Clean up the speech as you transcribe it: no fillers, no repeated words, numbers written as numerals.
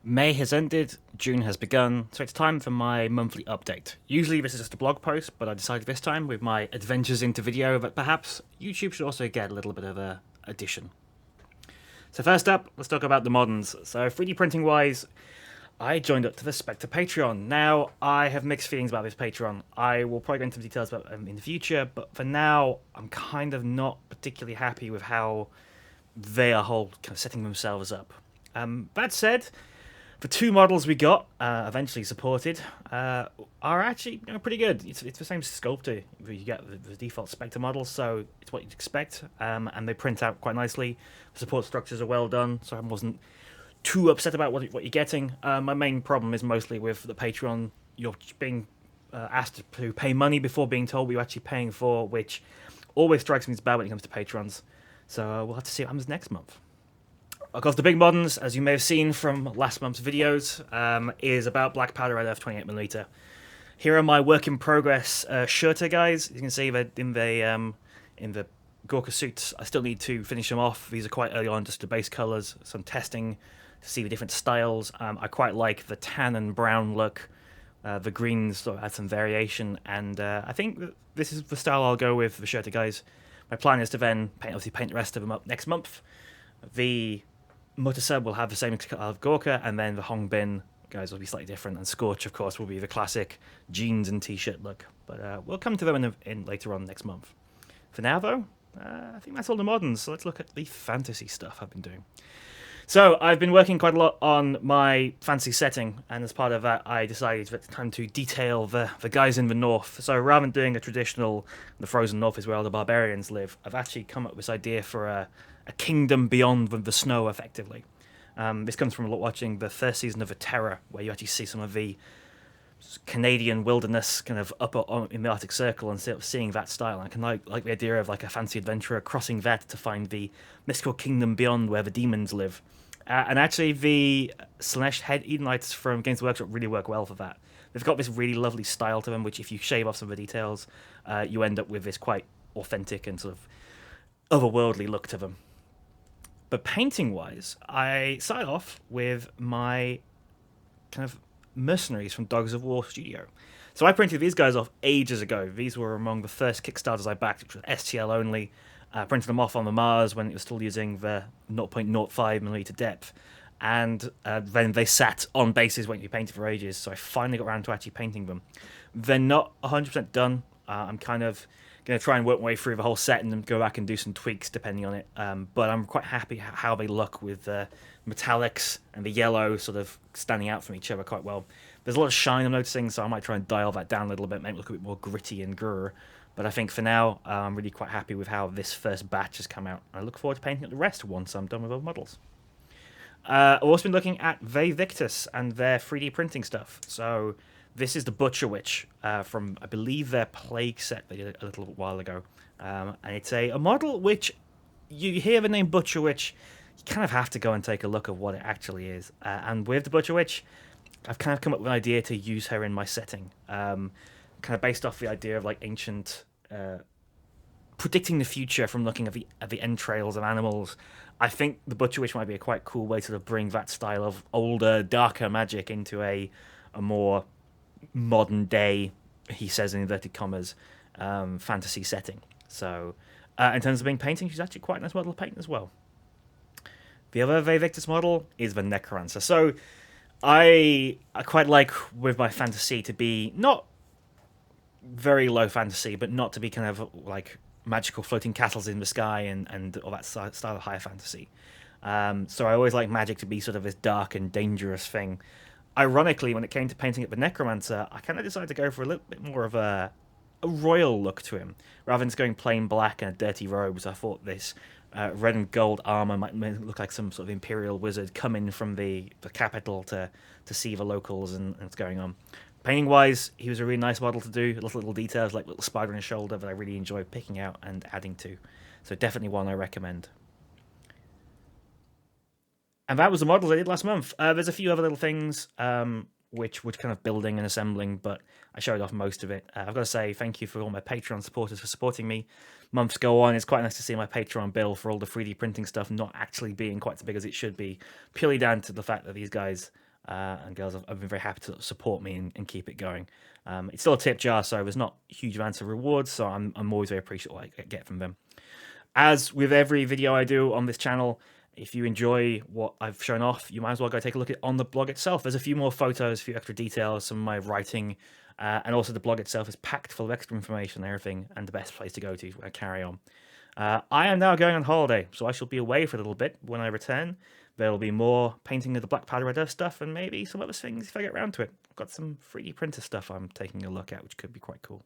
May has ended, June has begun, so it's time for my monthly update. Usually this is just a blog post, but I decided this time with my adventures into video that perhaps YouTube should also get a little bit of a addition. So first up, let's talk about the moderns. So 3D printing wise, I joined up to the Spectre Patreon. Now, I have mixed feelings about this Patreon. I will probably go into details about them in the future, but for now, I'm kind of not particularly happy with how they are kind of setting themselves up. That said, the two models we got, eventually supported, are actually pretty good. It's the same sculptor. You get the default Spectre models, so it's what you'd expect, and they print out quite nicely. The support structures are well done, so I wasn't too upset about what you're getting. My main problem is mostly with the Patreon. You're being asked to pay money before being told what you're actually paying for, which always strikes me as bad when it comes to Patrons. So we'll have to see what happens next month. Of course, the big moderns, as you may have seen from last month's videos, is about Black Powder Red Earth 28mm. Here are my work in progress shirter guys. You can see that in the Gorka suits. I still need to finish them off. These are quite early on, just the base colours, some testing to see the different styles. I quite like the tan and brown look. The greens sort of add some variation, and I think that this is the style I'll go with the shirter guys. My plan is to then paint the rest of them up next month. The Motorsub will have the same color of Gorka, and then the Hongbin guys will be slightly different, and Scorch, of course, will be the classic jeans and t-shirt look. But we'll come to them in later on next month. For now, though, I think that's all the moderns, so let's look at the fantasy stuff I've been doing. So, I've been working quite a lot on my fantasy setting, and as part of that, I decided that it's time to detail the guys in the north. So, rather than doing a traditional, the frozen north is where all the barbarians live, I've actually come up with this idea for a kingdom beyond the snow, effectively. This comes from watching the first season of The Terror, where you actually see some of the Canadian wilderness kind of up in the Arctic Circle and sort of seeing that style. And I can like the idea of like a fancy adventurer crossing that to find the mystical kingdom beyond where the demons live. And actually, the Slanesh Hedonites from Games Workshop really work well for that. They've got this really lovely style to them, which if you shave off some of the details, you end up with this quite authentic and sort of otherworldly look to them. But painting-wise, I started off with my kind of Mercenaries from Dogs of War Studio. So I printed these guys off ages ago. These were among the first Kickstarters I backed, which was STL only. I printed them off on the Mars when it was still using the 0.05mm depth. And then they sat on bases when you painted for ages, so I finally got around to actually painting them. They're not 100% done. I'm kind of going to try and work my way through the whole set and then go back and do some tweaks depending on it. But I'm quite happy how they look with the metallics and the yellow sort of standing out from each other quite well. There's a lot of shine I'm noticing, so I might try and dial that down a little bit, make it look a bit more gritty and grr. But I think for now, I'm really quite happy with how this first batch has come out. I look forward to painting up the rest once I'm done with all the models. I've also been looking at Vae Victis and their 3D printing stuff. So this is the Butcherwitch from, I believe, their Plague set they did a little while ago. And it's a model which, you hear the name Butcherwitch, you kind of have to go and take a look at what it actually is. And with the Butcherwitch, I've kind of come up with an idea to use her in my setting. Kind of based off the idea of like ancient, predicting the future from looking at the entrails of animals. I think the Butcherwitch might be a quite cool way to sort of bring that style of older, darker magic into a more modern day, he says in inverted commas, fantasy setting. So in terms of being painting, she's actually quite a nice model to paint as well. The other Vae Victis model is the Necromancer. So I quite like with my fantasy to be not very low fantasy, but not to be kind of like magical floating castles in the sky and all that style of high fantasy. So I always like magic to be sort of this dark and dangerous thing. Ironically, when it came to painting up the Necromancer, I kind of decided to go for a little bit more of a royal look to him. Rather than just going plain black and dirty robes, I thought this red and gold armor might look like some sort of imperial wizard coming from the capital to see the locals and what's going on. Painting-wise, he was a really nice model to do. Little details like little spider on his shoulder that I really enjoyed picking out and adding to. So definitely one I recommend. And that was the models I did last month. There's a few other little things which were kind of building and assembling, but I showed off most of it. I've got to say thank you for all my Patreon supporters for supporting me. Months go on, it's quite nice to see my Patreon bill for all the 3D printing stuff not actually being quite as big as it should be, purely down to the fact that these guys and girls have been very happy to support me and keep it going. It's still a tip jar, so there's not huge amounts of rewards, so I'm always very appreciative what I get from them. As with every video I do on this channel, if you enjoy what I've shown off, you might as well go take a look at on the blog itself. There's a few more photos, a few extra details, some of my writing, and also the blog itself is packed full of extra information and everything, and the best place to go to carry on. I am now going on holiday, so I shall be away for a little bit. When I return, there will be more painting of the Black Powder Red Earth stuff, and maybe some other things if I get around to it. I've got some 3D printer stuff I'm taking a look at, which could be quite cool.